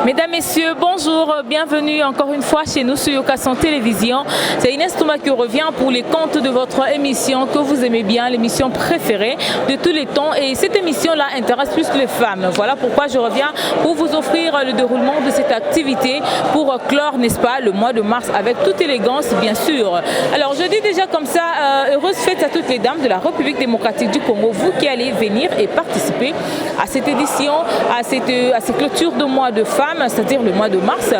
Mesdames, Messieurs, bonjour, bienvenue encore une fois chez nous sur Yokason Télévision. C'est Inès Touma qui revient pour les comptes de votre émission que vous aimez bien, l'émission préférée de tous les temps. Et cette émission-là intéresse plus les femmes. Voilà pourquoi je reviens pour vous offrir le déroulement de cette activité pour clore, n'est-ce pas, le mois de mars avec toute élégance, bien sûr. Alors, je dis déjà comme ça, heureuse fête à toutes les dames de la République démocratique du Congo, vous qui allez venir et participer à cette édition, à ces clôtures de mois de femmes, c'est-à-dire le mois de mars,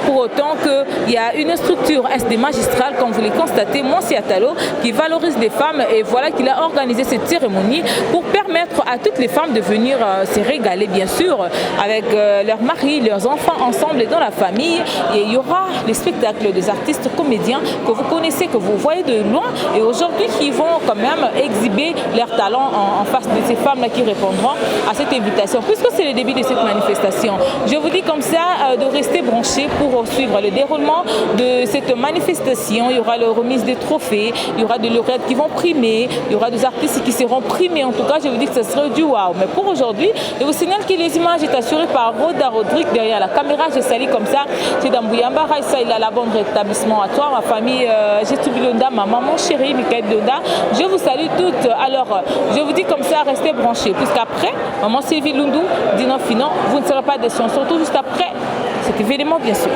pour autant qu'il y a une structure SD magistrale, comme vous le constatez, Monsi Atalo, qui valorise les femmes et voilà qu'il a organisé cette cérémonie pour permettre à toutes les femmes de venir se régaler, bien sûr, avec leurs maris, leurs enfants ensemble et dans la famille. Et il y aura les spectacles des artistes comédiens que vous connaissez, que vous voyez de loin et aujourd'hui qui vont quand même exhiber leur talent en face de ces femmes-là qui répondront à cette invitation. Puisque c'est le début de cette manifestation, je vous dis comme ça de rester branchés pour suivre le déroulement de cette manifestation. Il y aura la remise des trophées, il y aura des lauréates qui vont primer, il y aura des artistes qui seront primés. En tout cas, je vous dis que ce sera du waouh. Mais pour aujourd'hui, je vous signale que les images sont assurées par Roda Rodrigue derrière la caméra. Je salue comme ça. C'est dans Bouyamba, Raissa, il a la bonne rétablissement à toi, ma famille, Jésus Bilonda, ma maman chérie, Michael Donda. Je vous salue toutes. Alors, je vous dis comme ça, restez branchés. Puisqu'après, maman Sylvie Lundou, Dino Finon, vous ne serez pas déçus. Surtout juste après cet événement, bien sûr.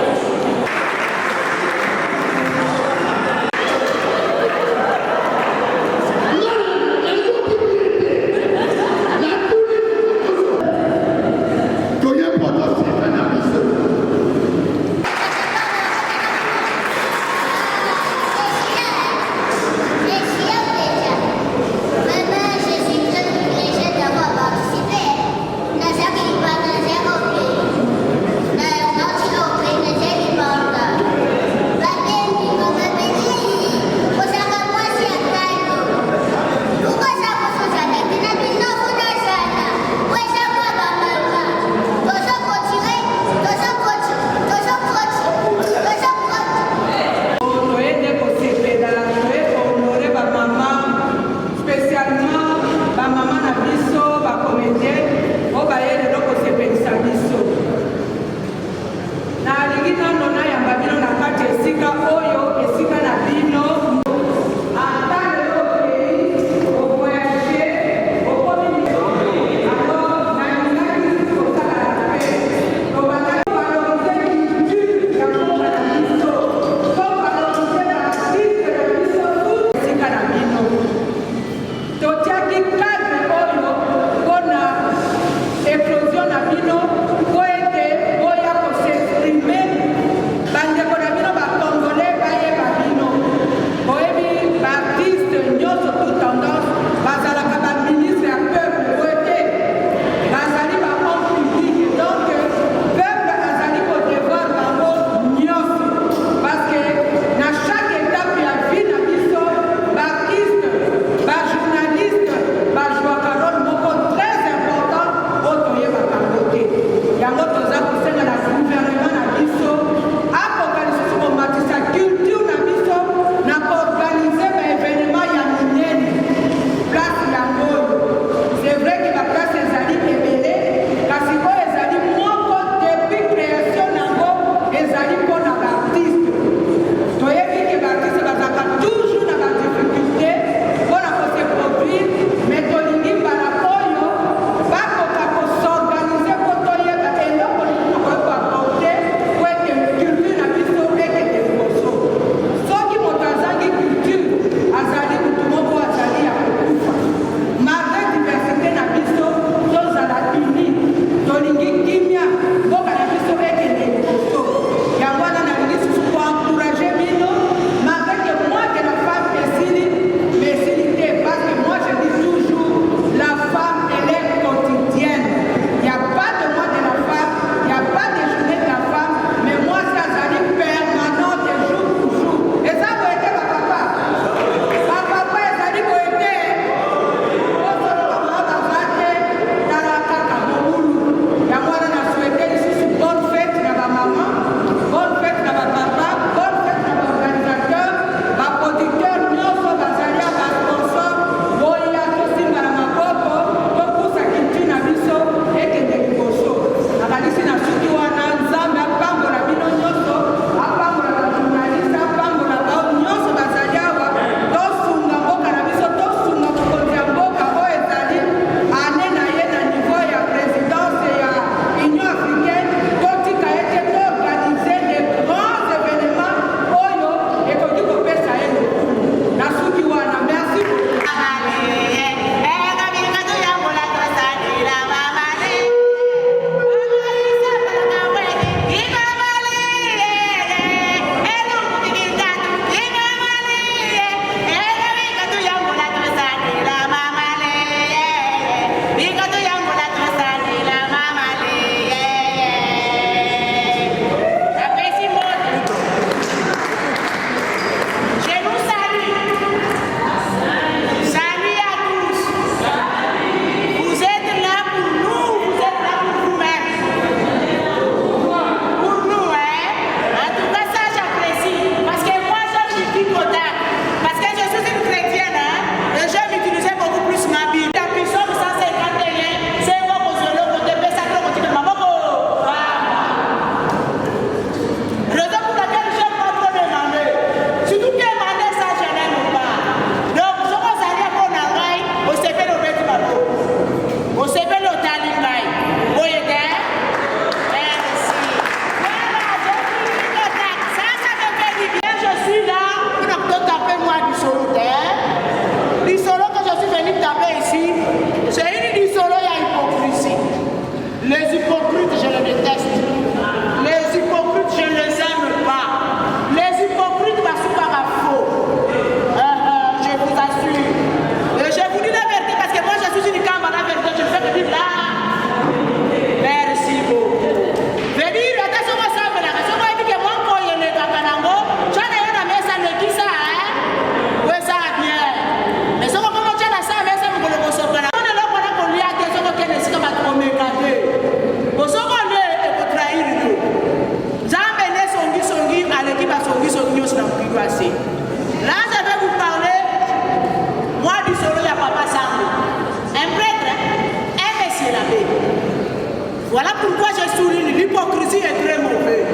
Voilà pourquoi je souligne, l'hypocrisie est très mauvaise.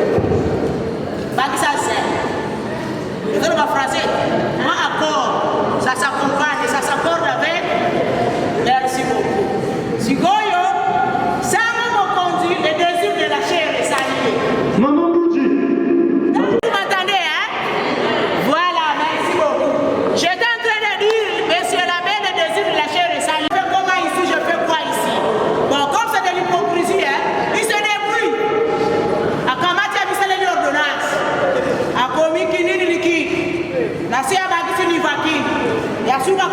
Pas que ça c'est. Vous avez ma phrase, moi accord, ça s'accompagne, ça s'accorde avec. Merci beaucoup. Sigoyo, ça m'a conduit le désir de la chair et saluer. Maman Boudji. Vous m'entendez, hein? Voilà, merci beaucoup. J'étais en train de dire, monsieur l'abbé, le désir de la chair et saluer. Je fais comment ici, je fais quoi ici? Bon, comme c'est de l'hypocrisie, hein, il se débrouille. À Kamati a mis l'ordonnance. A commis qui n'y liquide. La CIA va qui se nivaki. Il y a souvent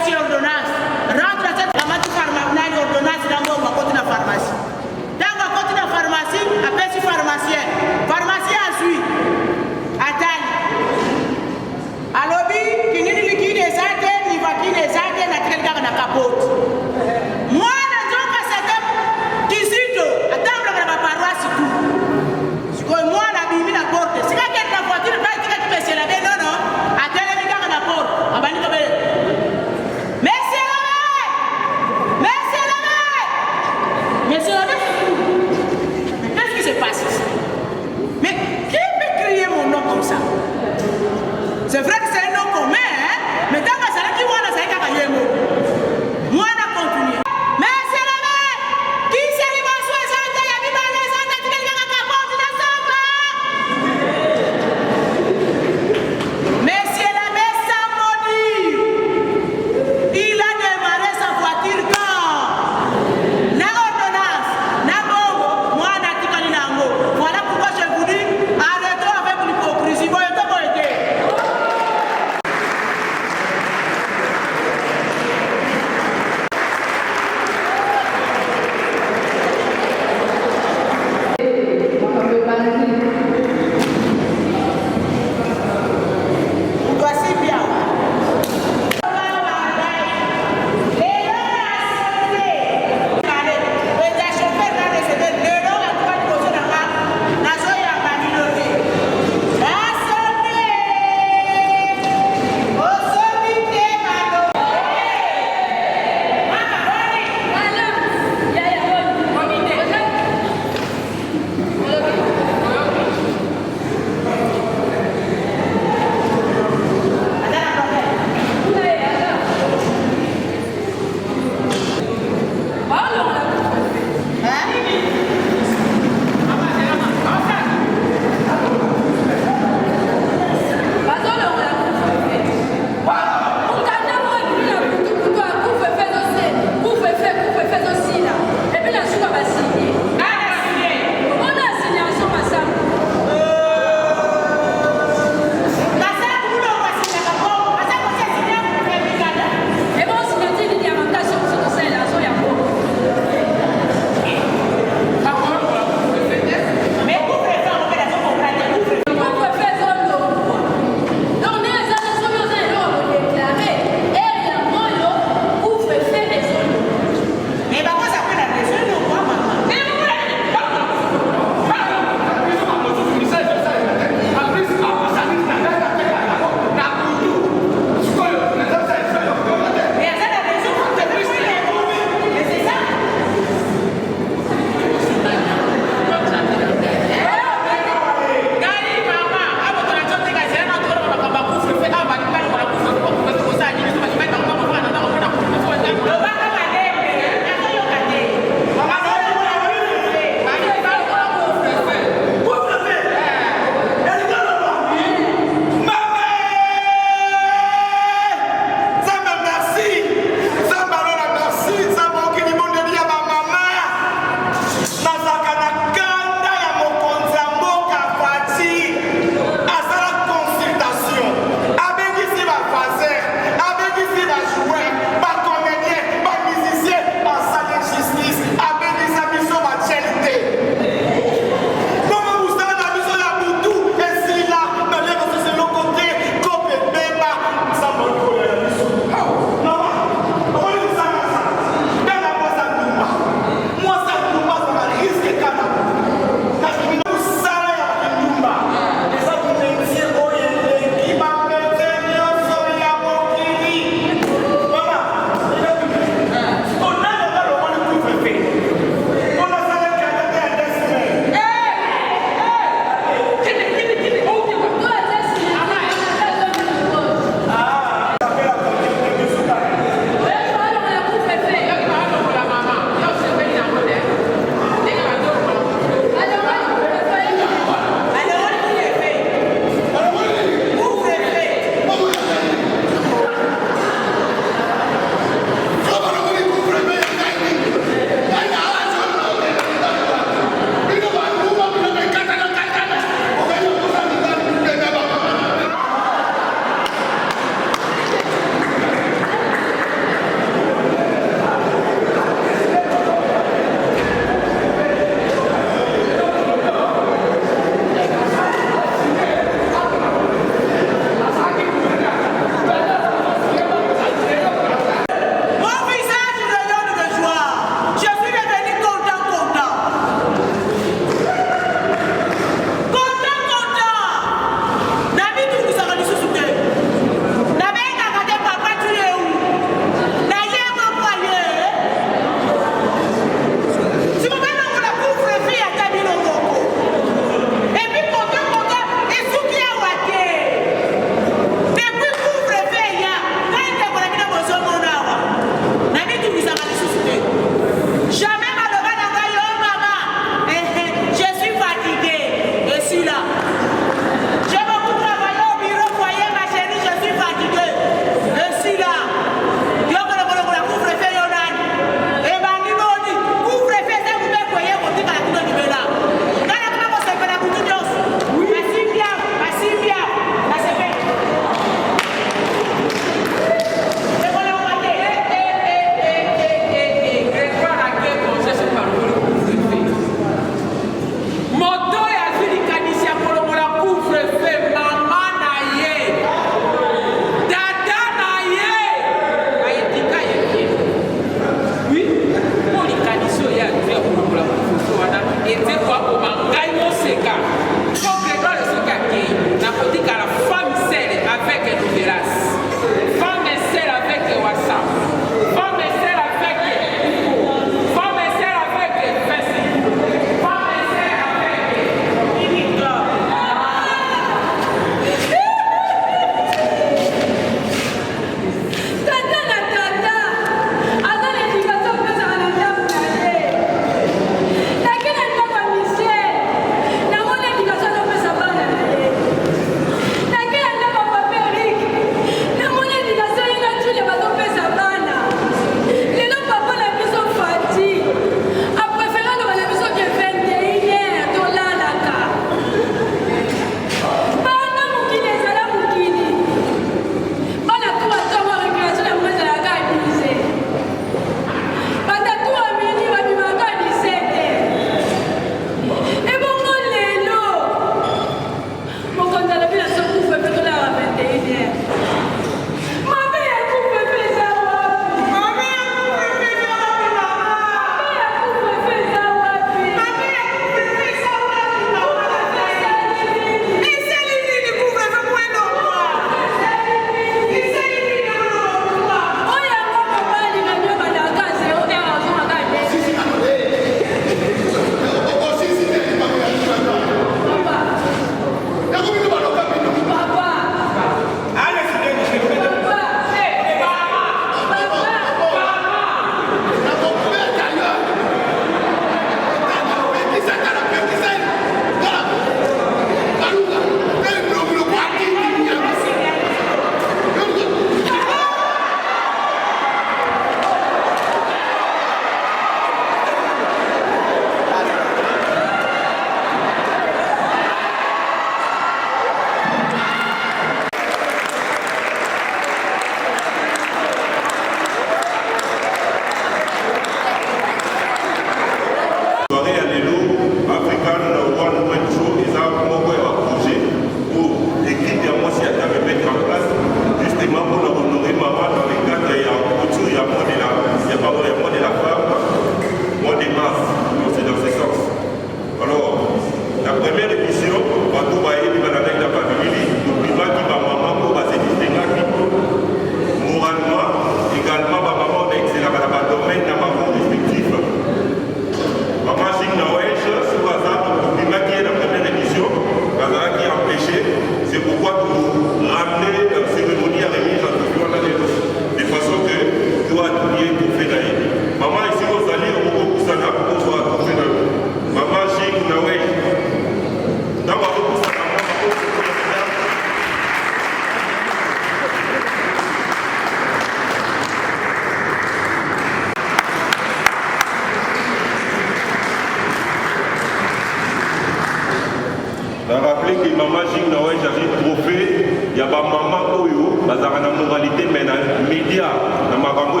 il y a des mamans qui ont une moralité, mais dans les médias, dans les mamans qui ont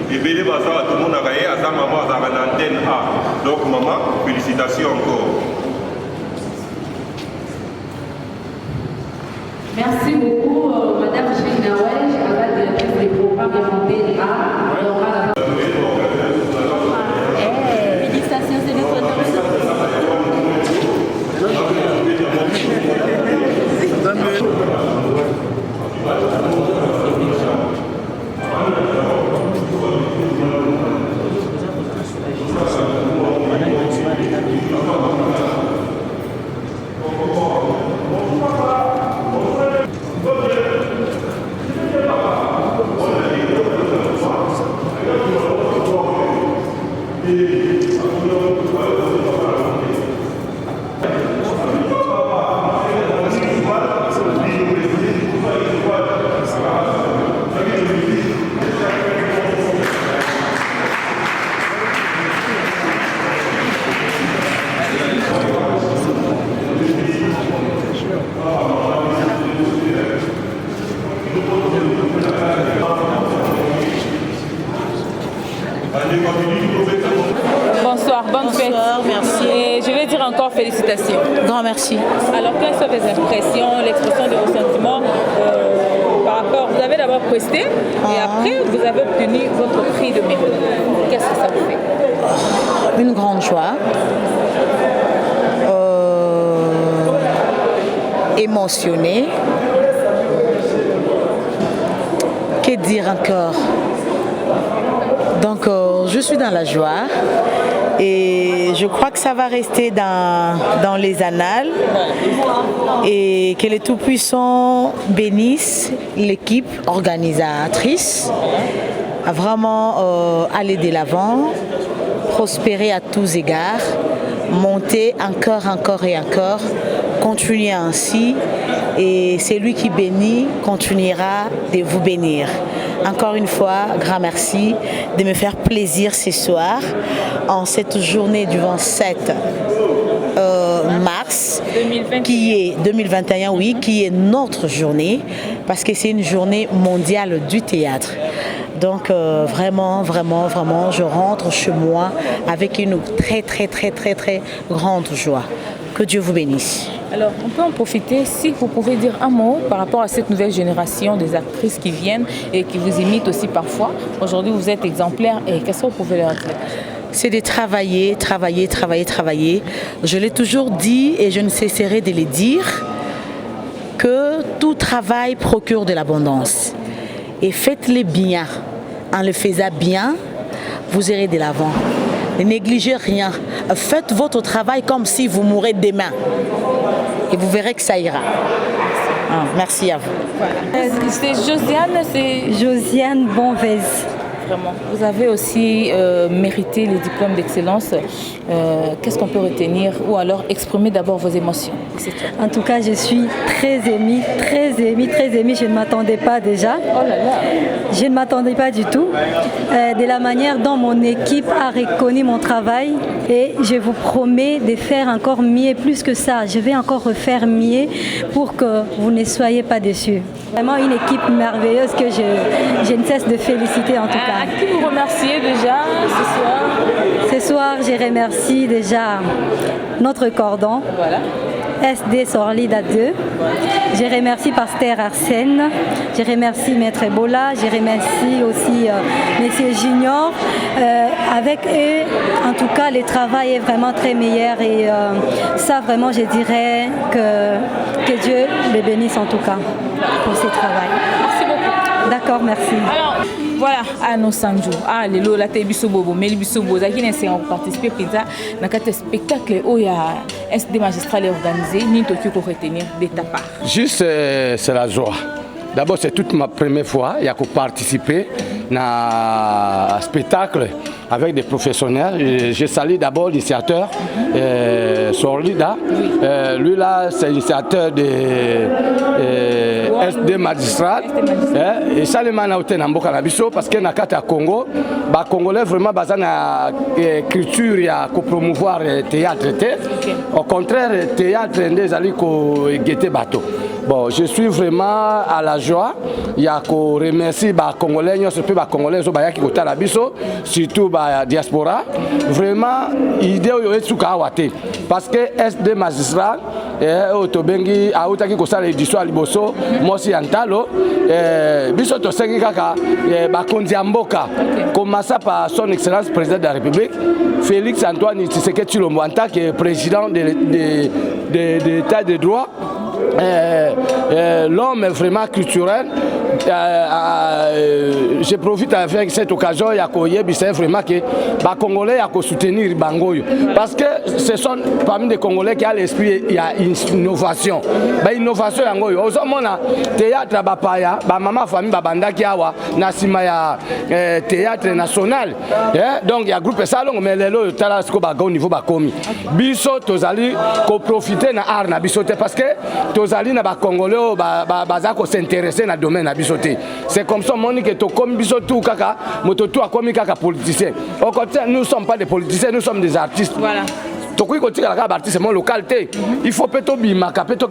et bien, tout le monde a gagné, à sa maman, à une antenne A. Donc, maman, félicitations encore. Merci beaucoup, Madame Chinawaj, à la directrice des programmes de l'antenne A. Félicitations, c'est notre Bonsoir, bonne fête. Bonsoir, merci. Et je vais dire encore félicitations. Grand merci. Alors, quelles sont vos impressions, l'expression de vos sentiments par rapport, vous avez d'abord presté et après vous avez obtenu votre prix de mérite. Qu'est-ce que ça vous fait? Une grande joie. Émotionnée. Que dire encore? Donc, je suis dans la joie et je crois que ça va rester dans les annales et que les Tout-Puissants bénissent l'équipe organisatrice à vraiment aller de l'avant, prospérer à tous égards, monter encore et encore, continuer ainsi et c'est lui qui bénit, continuera de vous bénir. Encore une fois, grand merci de me faire plaisir ce soir en cette journée du 27 mars 2021, oui, qui est notre journée parce que c'est une journée mondiale du théâtre. Donc vraiment, je rentre chez moi avec une très grande joie. Que Dieu vous bénisse. Alors, on peut en profiter, si vous pouvez dire un mot par rapport à cette nouvelle génération des actrices qui viennent et qui vous imitent aussi parfois. Aujourd'hui, vous êtes exemplaires et qu'est-ce que vous pouvez leur dire? C'est de travailler. Je l'ai toujours dit et je ne cesserai de le dire que tout travail procure de l'abondance. Et faites-le bien. En le faisant bien, vous irez de l'avant. Ne négligez rien. Faites votre travail comme si vous mourrez demain. Et vous verrez que ça ira. Merci à vous. Voilà. C'est Josiane, Josiane Bonvez. Vraiment. Vous avez aussi mérité le diplôme d'excellence. Qu'est-ce qu'on peut retenir ou alors exprimer d'abord vos émotions? En tout cas, je suis très émue. Je ne m'attendais pas déjà. Oh là là. Je ne m'attendais pas du tout. De la manière dont mon équipe a reconnu mon travail et je vous promets de faire encore mieux, plus que ça. Je vais encore refaire mieux pour que vous ne soyez pas déçus. Vraiment une équipe merveilleuse que je ne cesse de féliciter en tout cas. À qui vous remerciez déjà ce soir? Ce soir, je remercie déjà notre cordon. Voilà. SD Sorlida 2. Je remercie Pasteur Arsène. Je remercie Maître Ebola. Je remercie aussi Monsieur Junior. Avec eux, en tout cas, le travail est vraiment très meilleur et ça, vraiment, je dirais que Dieu les bénisse en tout cas pour ce travail. Merci beaucoup. D'accord, merci. Alors, voilà, à nos Sanjo, à l'élo, la tébiso bobo, mais biso bobo, qui n'est pas participer à un spectacle où il y a SD magistral organisé, ni Tokyo pour retenir de ta part. Juste, c'est la joie. D'abord, c'est toute ma première fois à participer à un spectacle avec des professionnels. Je salue d'abord l'initiateur, Sorlida. Lui là, c'est l'initiateur de SD magistrat et ça les manauté na mboka na biso parce que na kata Congo ba congolais vraiment bazana culture ya ko promouvoir théâtre au contraire théâtre ndezali ko guetter bateau. Bon, je suis vraiment à la joie. Il y a qu'on remercie les Congolais, les Congolais qui sont la biso, surtout la diaspora. Vraiment, l'idée est parce que SD magistrat, Otobengi, Aoutaki Kosa l'édition à Liboso, Mosi Antalo, biso Tosengi Kaka, Bakondi Amboka, commença par son excellence président de la République, Félix Antoine Tshisekedi Tshilombo, en tant que président de l'État de droit. L'homme est vraiment culturel. Je profite avec cette occasion c'est vraiment que les Congolais ont soutenir Bangoyo parce que ce sont parmi les Congolais qui ont l'esprit, il y a une innovation. Innovation yangoyo. Ozomona théâtre bapaya, maman famille babanda qui awa nasima ya théâtre national. Donc il y a groupe salon mais lelo tala sko ba au niveau ba komi. Biso tozali ko profiter na art na biso parce que tozali na ba Congolais baza ko s'intéresser na domaine na biso. C'est comme ça que to comme biso tout kaka moto tout a comme kaka politicien. Au contraire, nous ne sommes pas des politiciens, nous sommes des artistes. Voilà. Localité. Il faut peut-être bimaka, peut-être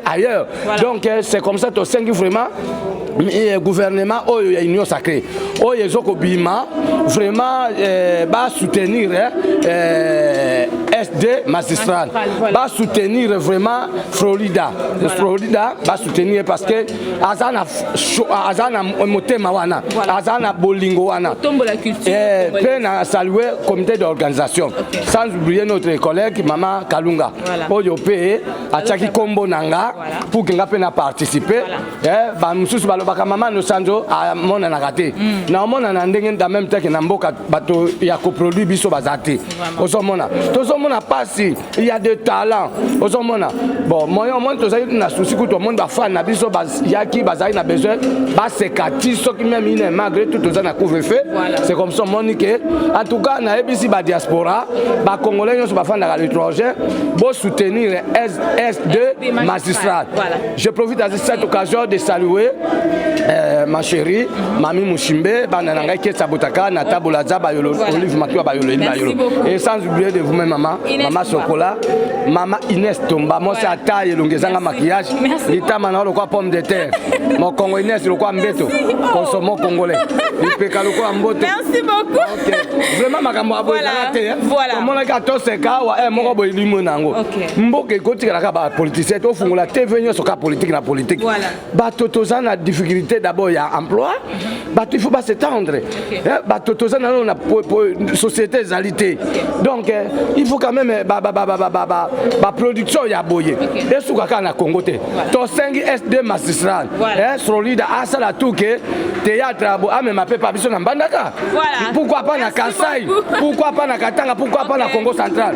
ailleurs. Donc c'est comme ça que vraiment le gouvernement il y a une union sacrée. Il y a bima vraiment soutenir SD magistrat, soutenir vraiment Florida. Florida va soutenir parce que azana motema wana, azana bolingo wana. Peine à saluer comité d'organisation. Sans oublier notre collègue Maman Kalunga. Oyo pe ataki kombo nanga pour que nga pena participer. Ba mususu balobaka Maman no sanzo a mona na raté. Na mona na ndenge en même temps que na mboka bato ya ko produit biso bazate. Ozomona. Tozomona pasi, il y a des talents. Ozomona. Bon, moyen moins tozali na souci que tout le monde va fan na biso yaki bazali na besoin ba sekati so qui même ine malgré tout tozana couvre-feu. C'est comme ça monique. En tout cas na ebisi ba diaspora ba Congolais nous sont à l'étranger pour soutenir SD magistrat. Je profite de cette occasion de saluer ma chérie, Mami Mouchimbe, Banananga Ketsabotaka, Natabola Zaba Olive Matua Bayolo. Et sans oublier de vous-même, maman, Maman Sokola, Maman Inès Tomba, moi c'est à taille, l'ongezanga maquillage, l'État maintenant le quoi pomme de terre, mon Congo Inès le quoi mbeto, consommons congolais, le péka le quoi mboto. Merci beaucoup. Vraiment, ma camarade, voilà. Mon gars, c'est cas mon robe limonango. Mboke côté la politicien, au fond la TV sur la politique la politique. Voilà. Batotoza na difficulté d'abord il y a emploi. Il faut pas s'étendre. Batotoza na une société alité. Donc il faut quand même ba production ya boye. Et sous kaka na Congo te. To 5 SD magistrat. Solide à ça la tout que théâtre a même appelé pas biso na Mbandaka. Pourquoi pas na Kasai? Pourquoi pas na Katanga? Pourquoi pas na Congo central?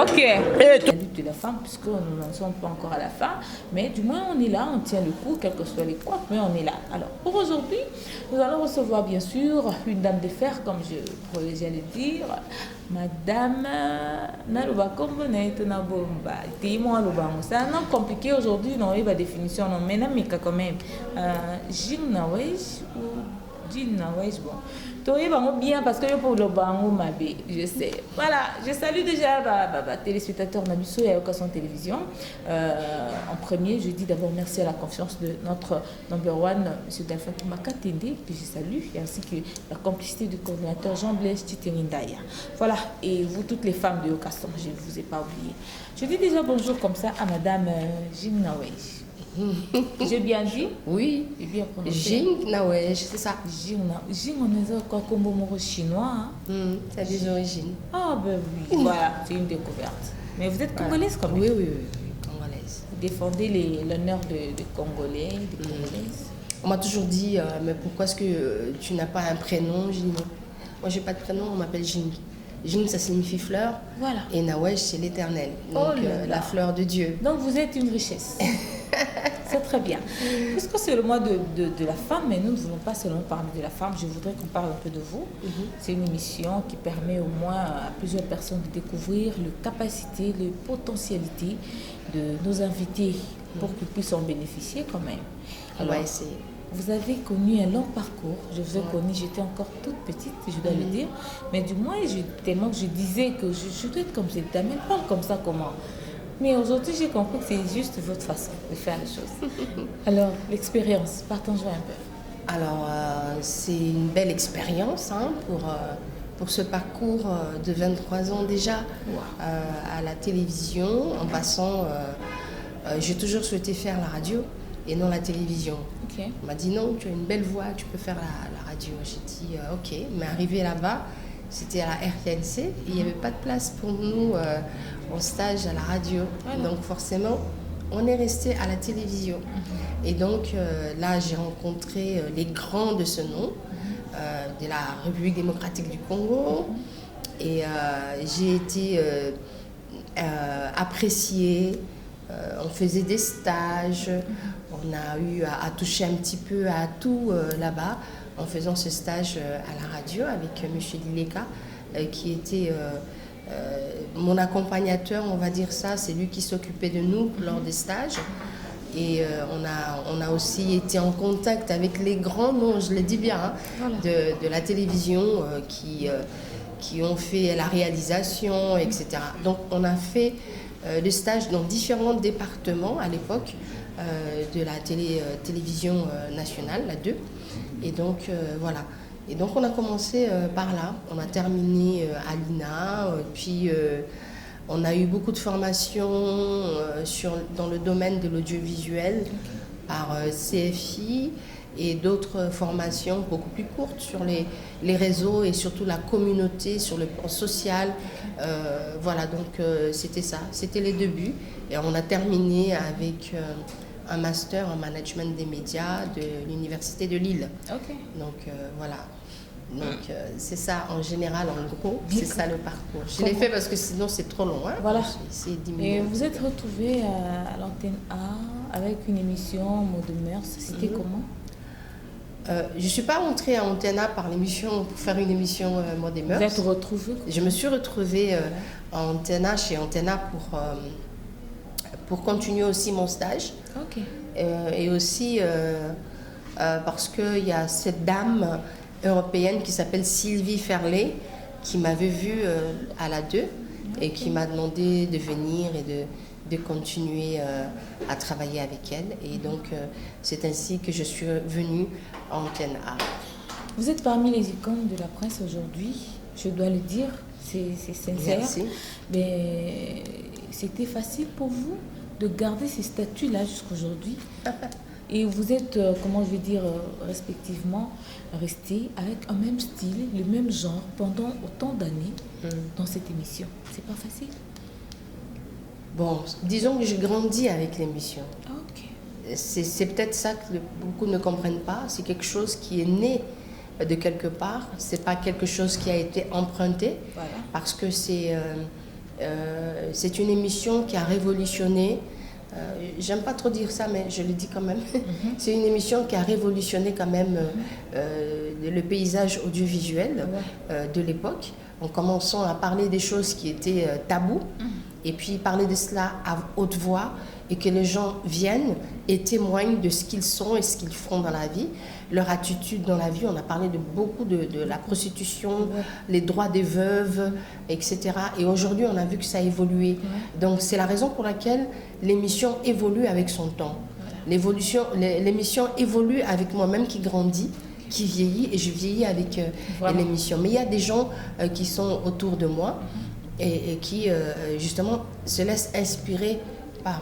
Ok. Et de la femme, puisque nous n'en sommes pas encore à la fin, mais du moins on est là, on tient le coup, quel que soit les quoi, mais on est là. Alors pour aujourd'hui, nous allons recevoir bien sûr une dame de fer, comme je viens de dire, Madame Naluba Kombonette Nabomba. C'est un nom compliqué aujourd'hui, non, il va définition, non, mais Namika quand même. Jean Nawej ou Jean Nawej, bon. Bien parce que pour le bango mabé, je sais. Voilà, je salue déjà téléspectateurs Nabiso et Occasion Télévision. En premier, je dis d'abord merci à la confiance de notre number one, M. Delphin Makatende, que je salue, et ainsi que la complicité du coordinateur Jean-Blaise Titenindaya. Voilà, et vous toutes les femmes de Occasion, je ne vous ai pas oublié. Je dis déjà bonjour comme ça à Madame Jean Nawej. J'ai bien dit? Oui. J'ai bien prononcé. Jing Nawej, c'est ça. Jing, on est encore comme mot chinois. Ça a des origines. Ah ben oui, voilà, c'est une découverte. Mais vous êtes congolaise quand même? Oui, congolaise. Vous défendez l'honneur des Congolais, des Congolaises. On m'a toujours dit, mais pourquoi est-ce que tu n'as pas un prénom, Jing? Moi, j'ai pas de prénom, on m'appelle Jing. Jing, ça signifie fleur. Voilà. Et Nawej, c'est l'éternel. Donc, la fleur de Dieu. Donc, vous êtes une richesse. C'est très bien. Puisque c'est le mois de la femme, mais nous ne voulons pas seulement parler de la femme, je voudrais qu'on parle un peu de vous. C'est une émission qui permet au moins à plusieurs personnes de découvrir les capacités, les potentialités de nos invités pour qu'ils puissent en bénéficier quand même. Alors, on va essayer. Vous avez connu un long parcours. Je vous ai connu, j'étais encore toute petite, je dois le dire. Mais du moins, tellement que je disais que je dois être comme cette dame, elle parle comme ça, comment? Mais aujourd'hui, j'ai compris que c'est juste votre façon de faire les choses. Alors, l'expérience, partagez un peu. Alors, c'est une belle expérience pour ce parcours de 23 ans déjà à la télévision, en passant... j'ai toujours souhaité faire la radio et non la télévision. Okay. On m'a dit non, tu as une belle voix, tu peux faire la radio. J'ai dit ok, mais arrivé là-bas, c'était à la RTNC et il n'y avait pas de place pour nous en stage à la radio. Voilà. Donc forcément, on est resté à la télévision. Et donc là, j'ai rencontré les grands de ce nom, de la République démocratique du Congo. Et j'ai été appréciée. On faisait des stages, on a eu à toucher un petit peu à tout là-bas en faisant ce stage à la radio avec M. Lileka qui était mon accompagnateur, on va dire ça, c'est lui qui s'occupait de nous lors des stages. Et on a aussi été en contact avec les grands noms, je le dis bien, hein, voilà. de la télévision qui ont fait la réalisation, etc. Donc on a fait des stages dans différents départements à l'époque de la télévision nationale, la 2. Et donc voilà. Et donc on a commencé par là. On a terminé à l'INA, puis on a eu beaucoup de formations dans le domaine de l'audiovisuel par CFI et d'autres formations beaucoup plus courtes sur les réseaux et surtout la communauté, sur le plan social. Voilà, donc c'était ça, c'était les débuts. Et on a terminé avec un master en management des médias de l'Université de Lille. Okay. Donc voilà. Donc c'est ça en général, en gros, c'est ça le parcours. Je l'ai fait parce que sinon c'est trop long. Hein. Voilà. Et vous êtes retrouvé à l'antenne A avec une émission Mots de Mœurs. C'était comment? Je ne suis pas entrée à Antenne A par l'émission pour faire une émission Mots des Mœurs. Vous êtes retrouvée? Je me suis retrouvée à Antenne A, chez Antenne A pour continuer aussi mon stage. Okay. Et aussi parce qu'il y a cette dame européenne qui s'appelle Sylvie Ferlet qui m'avait vue à la 2 et qui m'a demandé de venir et de continuer à travailler avec elle. Et donc, c'est ainsi que je suis venue à Antenne A. Vous êtes parmi les icônes de la presse aujourd'hui, je dois le dire, c'est sincère. Merci. Mais c'était facile pour vous de garder ces statuts-là jusqu'à aujourd'hui. Et vous êtes, comment je vais dire, respectivement, restés avec un même style, le même genre pendant autant d'années dans cette émission. C'est pas facile? Bon, disons que j'ai grandi avec l'émission. Okay. C'est peut-être ça que beaucoup ne comprennent pas. C'est quelque chose qui est né de quelque part. C'est pas quelque chose qui a été emprunté. Voilà. Parce que c'est une émission qui a révolutionné. J'aime pas trop dire ça, mais je le dis quand même. C'est une émission qui a révolutionné quand même le paysage audiovisuel de l'époque, en commençant à parler des choses qui étaient tabous, et puis parler de cela à haute voix, et que les gens viennent et témoignent de ce qu'ils sont et ce qu'ils font dans la vie, leur attitude dans la vie. On a parlé de beaucoup de la prostitution, les droits des veuves, etc. Et aujourd'hui, on a vu que ça a évolué. Donc, c'est la raison pour laquelle l'émission évolue avec son temps. L'émission évolue avec moi-même qui grandit, qui vieillit, et je vieillis avec l'émission. Mais il y a des gens qui sont autour de moi et qui, justement, se laissent inspirer par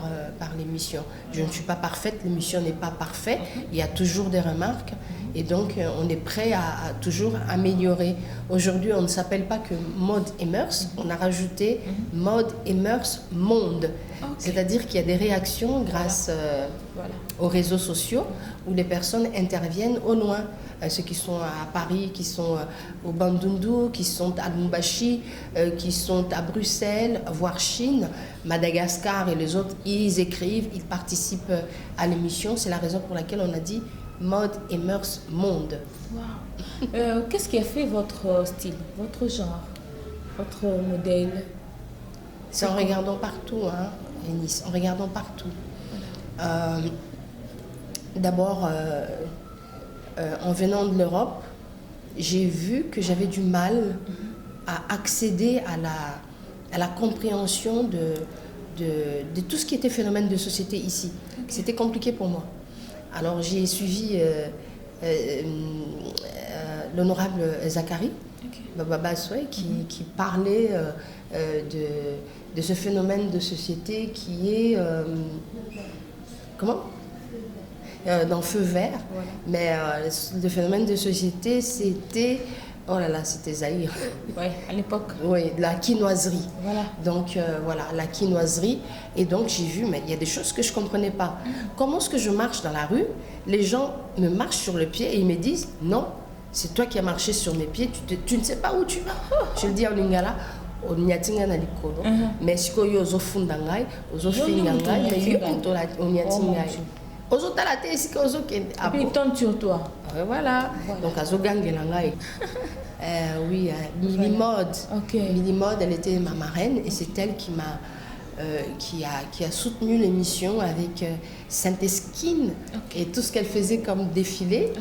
l'émission. Je ne suis pas parfaite, l'émission n'est pas parfaite, il y a toujours des remarques et donc on est prêt à toujours améliorer. Aujourd'hui, on ne s'appelle pas que mode et mœurs, on a rajouté mode et mœurs monde. C'est-à-dire qu'il y a des réactions grâce aux réseaux sociaux où les personnes interviennent au loin. Ceux qui sont à Paris, qui sont au Bandundu, qui sont à Lubumbashi, qui sont à Bruxelles, voire Chine, Madagascar et les autres, ils écrivent, ils participent à l'émission. C'est la raison pour laquelle on a dit mode et mœurs monde. Wow. Qu'est-ce qui a fait votre style, votre genre, votre modèle? C'est en regardant partout, hein, Eunice, en regardant partout. D'abord, en venant de l'Europe, j'ai vu que j'avais du mal à accéder à la compréhension de tout ce qui était phénomène de société ici. C'était compliqué pour moi. Alors j'ai suivi l'honorable Zachary Baba Bassoy qui parlait de ce phénomène de société qui est dans Feu Vert. Voilà. Mais le phénomène de société, c'était oh là là, c'était Zaïre. Oui, à l'époque. Oui, la quinoiserie. Voilà. Donc voilà, la quinoiserie. Et donc j'ai vu, mais il y a des choses que je ne comprenais pas. Comment est-ce que je marche dans la rue? Les gens me marchent sur le pied et ils me disent non, c'est toi qui as marché sur mes pieds, tu ne sais pas où tu vas. Je le dis en lingala. Mais si tu as funda ngai, ozofinga ngai, mais yo onyatinga. Ozotala te esika ozokende. Et puis il tombe sur toi. Voilà. Donc azogangela ngai. Oui, Minimode. Minimode, elle était ma marraine et c'est elle qui m'a qui a soutenu l'émission avec Saint-Esquine et tout ce qu'elle faisait comme défilé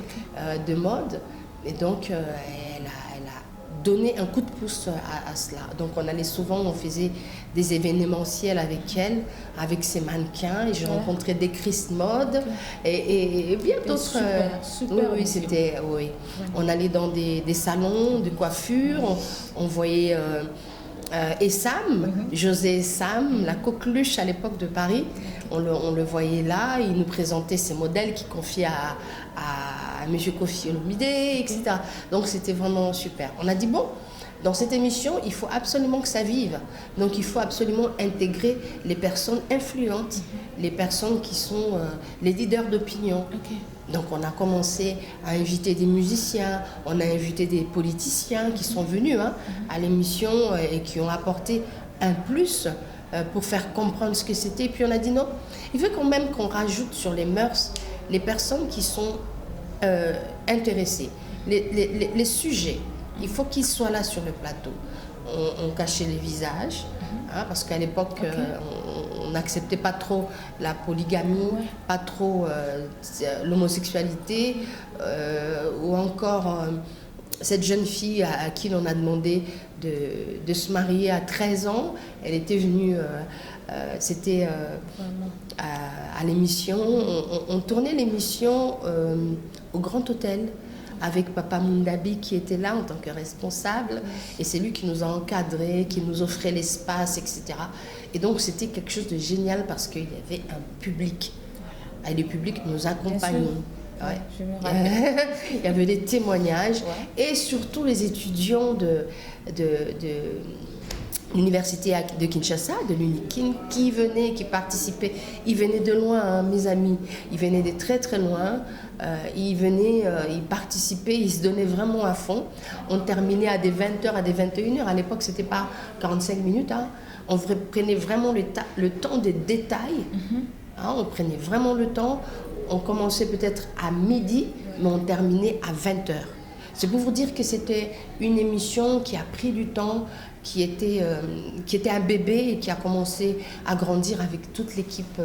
de mode. Et donc elle a donné un coup de pouce à cela. Donc on allait souvent, on faisait des événementiels avec elle, avec ses mannequins, et je rencontrais des Chris Mode et bien d'autres. Super. Oui, c'était. Oui. On allait dans des salons de coiffure, on voyait Essam, José Essam, la coqueluche à l'époque de Paris. On le voyait là, il nous présentait ses modèles qu'il confiait à M. Kofi Olomide, etc. Donc c'était vraiment super. On a dit bon, dans cette émission, il faut absolument que ça vive. Donc il faut absolument intégrer les personnes influentes, les personnes qui sont les leaders d'opinion. Donc on a commencé à inviter des musiciens, on a invité des politiciens qui sont venus à l'émission et qui ont apporté un plus pour faire comprendre ce que c'était. Et puis on a dit non, il faut quand même qu'on rajoute sur les mœurs les personnes qui sont intéressées, les sujets. Il faut qu'ils soient là sur le plateau. On cachait les visages, parce qu'à l'époque, on n'acceptait pas trop la polygamie, pas trop l'homosexualité, ou encore cette jeune fille à qui l'on a demandé de se marier à 13 ans. Elle était venue, c'était à l'émission, on tournait l'émission au Grand Hôtel, avec Papa Mundabi qui était là en tant que responsable, et c'est lui qui nous a encadrés, qui nous offrait l'espace, etc. Et donc c'était quelque chose de génial parce qu'il y avait un public, et le public nous accompagnait. Ouais. Je me rappelle. Il y avait des témoignages, et surtout les étudiants de l'université de Kinshasa, de l'UNIKIN, qui venaient, qui participaient. Ils venaient de loin, mes amis. Ils venaient de très très loin. Ils venaient, ils participaient, ils se donnaient vraiment à fond. On terminait à des 20h, à des 21h. À l'époque, c'était pas 45 minutes. On prenait vraiment le temps des détails. On prenait vraiment le temps. On commençait peut-être à midi, mais on terminait à 20h. C'est pour vous dire que c'était une émission qui a pris du temps, qui était un bébé et qui a commencé à grandir avec toute l'équipe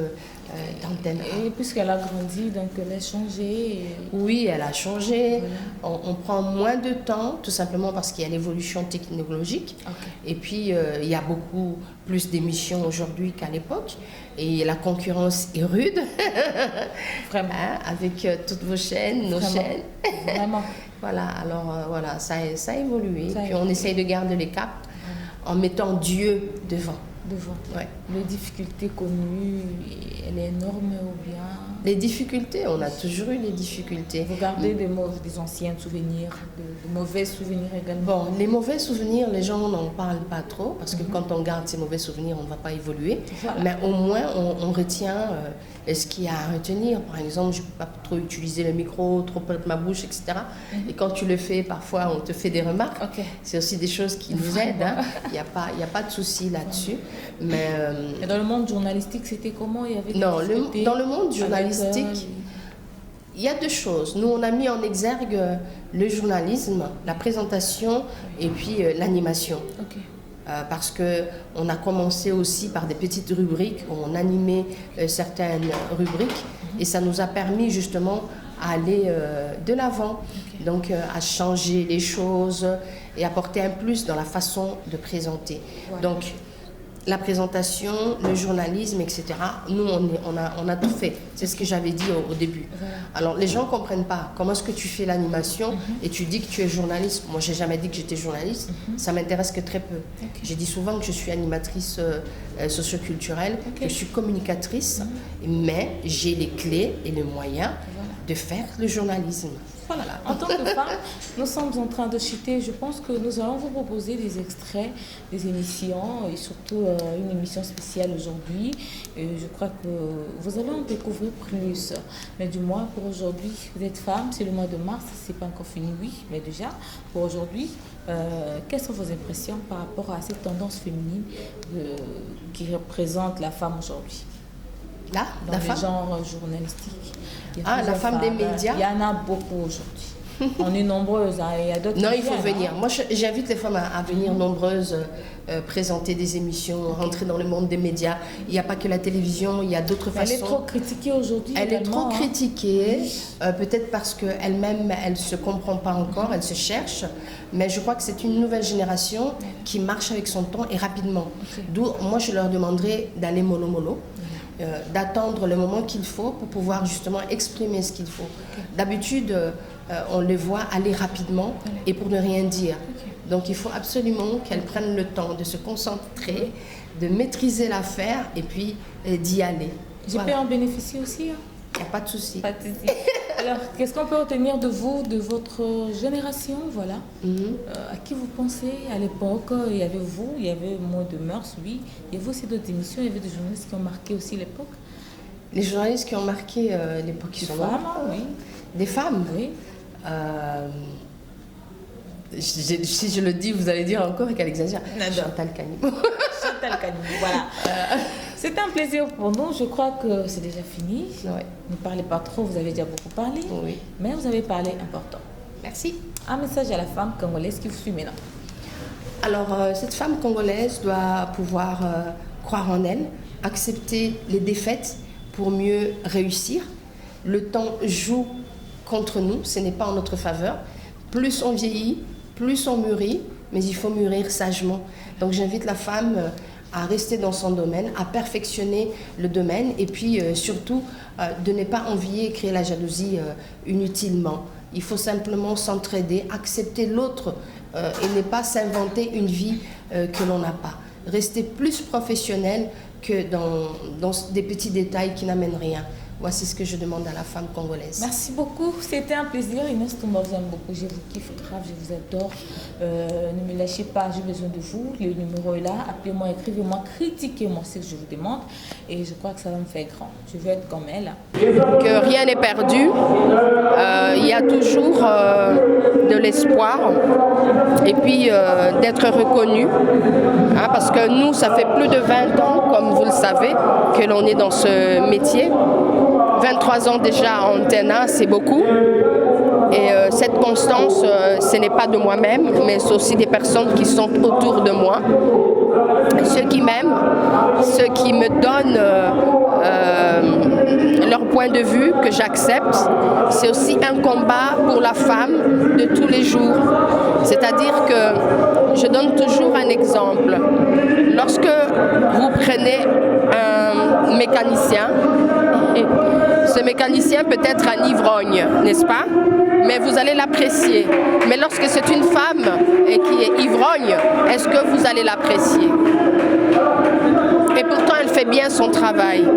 d'Antenne. Et puisqu'elle a grandi, donc elle a changé. Oui, elle a changé. On prend moins de temps, tout simplement parce qu'il y a l'évolution technologique. Et puis, il y a beaucoup plus d'émissions aujourd'hui qu'à l'époque. Et la concurrence est rude. Vraiment. Avec toutes vos chaînes, nos chaînes. Vraiment. Voilà, alors voilà, ça a évolué. Puis on essaye de garder les caps en mettant Dieu devant. Ouais. Les difficultés connues, elle est énorme ou bien? Les difficultés, on a toujours eu des difficultés. Vous gardez des anciens souvenirs, de mauvais souvenirs également? Bon, les mauvais souvenirs, les gens n'en parlent pas trop, parce que quand on garde ces mauvais souvenirs, on ne va pas évoluer. Voilà. Mais au moins, on retient ce qu'il y a à retenir. Par exemple, je ne peux pas trop utiliser le micro, trop près de ma bouche, etc. Et quand tu le fais, parfois, on te fait des remarques. C'est aussi des choses qui nous aident. Il n'y a pas de souci là-dessus. Mais et dans le monde journalistique, c'était comment? Il y avait dans le monde journalistique, il y a deux choses. Nous, on a mis en exergue le journalisme, la présentation et puis l'animation. parce qu'on a commencé aussi par des petites rubriques, où on animait certaines rubriques, et ça nous a permis justement à aller de l'avant, donc à changer les choses et apporter un plus dans la façon de présenter. Donc la présentation, le journalisme, etc. Nous, on a tout fait. C'est ce que j'avais dit au début. Alors, les gens ne comprennent pas comment est-ce que tu fais l'animation et tu dis que tu es journaliste. Moi, je n'ai jamais dit que j'étais journaliste. Ça m'intéresse que très peu. J'ai dit souvent que je suis animatrice socioculturelle, que je suis communicatrice, mais j'ai les clés et les moyens de faire le journalisme. Voilà. En tant que femme, nous sommes en train de chuter. Je pense que nous allons vous proposer des extraits des émissions et surtout une émission spéciale aujourd'hui. Je crois que vous allez en découvrir plus. Mais du moins, pour aujourd'hui, vous êtes femme, c'est le mois de mars, c'est pas encore fini, oui, mais déjà, pour aujourd'hui, quelles sont vos impressions par rapport à cette tendance féminine qui représente la femme aujourd'hui? Là, dans la les femme genres journalistiques. La femme des médias. Il y en a beaucoup aujourd'hui. On est nombreuses. Hein. Il y a d'autres. Non, il faut venir. Moi, j'invite les femmes à venir nombreuses, présenter des émissions, rentrer dans le monde des médias. Il n'y a pas que la télévision, il y a d'autres façons. Elle est trop critiquée aujourd'hui. Elle est trop critiquée, peut-être parce qu'elle-même, elle ne se comprend pas encore, elle se cherche. Mais je crois que c'est une nouvelle génération qui marche avec son temps et rapidement. D'où, moi, je leur demanderais d'aller mollo-mollo. D'attendre le moment qu'il faut pour pouvoir justement exprimer ce qu'il faut. D'habitude, on les voit aller rapidement et pour ne rien dire. Donc il faut absolument qu'elles prennent le temps de se concentrer, de maîtriser l'affaire et puis d'y aller. Je peux en bénéficier aussi. Il n'y a pas de souci. Pas de souci. Alors, qu'est-ce qu'on peut retenir de vous, de votre génération, voilà. À qui vous pensez à l'époque? Il y avait vous, il y avait Mot de Mœurs, oui. Il y avait aussi d'autres émissions, il y avait des journalistes qui ont marqué aussi l'époque. Les journalistes qui ont marqué l'époque, qui sont femmes, oui. Des femmes? Oui. Si je le dis, vous allez dire encore qu'elle exagère. Chantal Kanibou. Chantal Kanibou, voilà. C'était un plaisir pour nous. Je crois que c'est déjà fini. Ne parlez pas trop, vous avez déjà beaucoup parlé. Oui. Mais vous avez parlé important. Merci. Un message à la femme congolaise qui vous suit maintenant. Alors, cette femme congolaise doit pouvoir croire en elle, accepter les défaites pour mieux réussir. Le temps joue contre nous, ce n'est pas en notre faveur. Plus on vieillit, plus on mûrit, mais il faut mûrir sagement. Donc j'invite la femme à rester dans son domaine, à perfectionner le domaine et puis surtout de ne pas envier et créer la jalousie inutilement. Il faut simplement s'entraider, accepter l'autre et ne pas s'inventer une vie que l'on n'a pas. Rester plus professionnel que dans des petits détails qui n'amènent rien. Voici ce que je demande à la femme congolaise. Merci beaucoup, c'était un plaisir. Inès Toumba, vous aime beaucoup, je vous kiffe grave, je vous adore. Ne me lâchez pas, j'ai besoin de vous. Le numéro est là, appelez-moi, écrivez-moi, critiquez-moi, c'est ce que je vous demande. Et je crois que ça va me faire grand. Je veux être comme elle. Que rien n'est perdu. Il y a toujours de l'espoir. Et puis d'être reconnu. Hein, parce que nous, ça fait plus de 20 ans, comme vous le savez, que l'on est dans ce métier. 23 ans déjà en Antena, c'est beaucoup. Et cette constance, ce n'est pas de moi-même, mais c'est aussi des personnes qui sont autour de moi. Ceux qui m'aiment, ceux qui me donnent leur point de vue, que j'accepte. C'est aussi un combat pour la femme de tous les jours. C'est-à-dire que je donne toujours un exemple. Lorsque vous prenez un mécanicien, ce mécanicien peut être un ivrogne, n'est-ce pas? Mais vous allez l'apprécier. Mais lorsque c'est une femme qui est ivrogne, est-ce que vous allez l'apprécier? Et pourtant, elle fait bien son travail.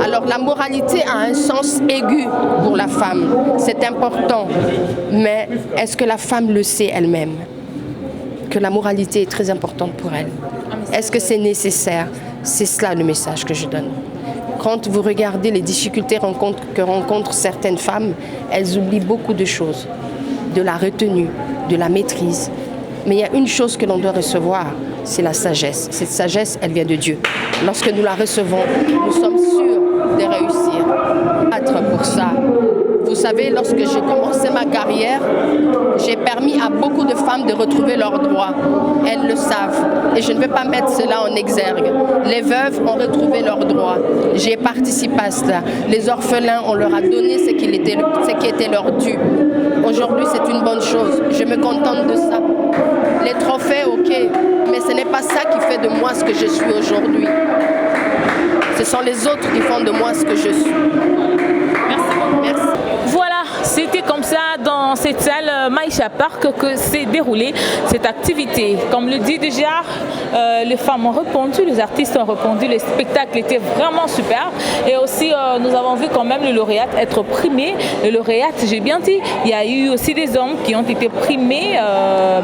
Alors la moralité a un sens aigu pour la femme. C'est important. Mais est-ce que la femme le sait elle-même? Que la moralité est très importante pour elle. Est-ce que c'est nécessaire? C'est cela le message que je donne. Quand vous regardez les difficultés que rencontrent certaines femmes, elles oublient beaucoup de choses. De la retenue, de la maîtrise. Mais il y a une chose que l'on doit recevoir, c'est la sagesse. Cette sagesse, elle vient de Dieu. Lorsque nous la recevons, nous sommes sûrs de réussir. Pour ça, Vous savez, lorsque j'ai commencé ma carrière, j'ai permis à beaucoup de femmes de retrouver leurs droits. Elles le savent. Et je ne vais pas mettre cela en exergue. Les veuves ont retrouvé leurs droits. J'ai participé à cela. Les orphelins, on leur a donné ce qui était leur dû. Aujourd'hui, c'est une bonne chose. Je me contente de ça. Les trophées, ok, mais ce n'est pas ça qui fait de moi ce que je suis aujourd'hui. Ce sont les autres qui font de moi ce que je suis. Merci. Merci. Voilà, c'était comme ça dans cette salle Maïcha Park que s'est déroulée cette activité. Comme le dit déjà, les femmes ont répondu, les artistes ont répondu, le spectacle était vraiment super. Et aussi, nous avons vu quand même le lauréat être primé. Le lauréat, j'ai bien dit, il y a eu aussi des hommes qui ont été primés,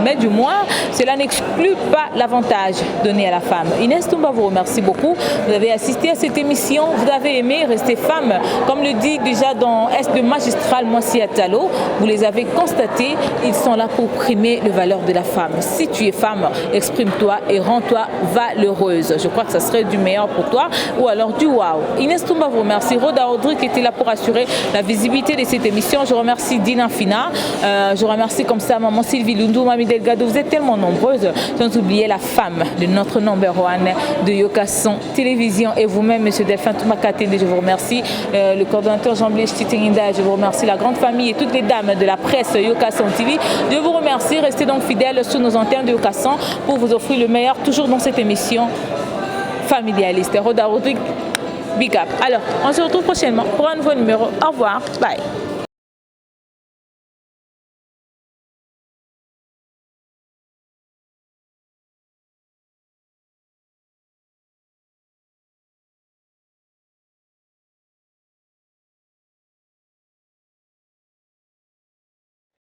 mais du moins, cela n'exclut pas l'avantage donné à la femme. Inès Toumba vous remercie beaucoup. Vous avez assisté à cette émission, vous avez aimé rester femme. Comme le dit déjà dans Est de Magistral Moissi Atalo, vous les avez constatés, ils sont là pour primer les valeurs de la femme. Si tu es femme, exprime-toi et rends-toi valeureuse. Je crois que ça serait du meilleur pour toi ou alors du waouh. Inès Toumba vous remercie. Rhoda Audrey qui était là pour assurer la visibilité de cette émission. Je remercie Dina Fina. Je remercie comme ça maman Sylvie Lundou, Mami Delgado. Vous êtes tellement nombreuses. Sans oublier la femme de notre number one de Yokason Télévision et vous-même, monsieur Delphin Toumakatende. Je vous remercie. Le coordonnateur Jean-Blaise Titinginda. Je vous remercie la grande famille et toutes les dames de la presse Yokason TV. Je vous remercie. Restez donc fidèles sur nos antennes de Yokason pour vous offrir le meilleur toujours dans cette émission familialiste. Rhoda Rodrigue, big up. Alors, on se retrouve prochainement pour un nouveau numéro. Au revoir. Bye.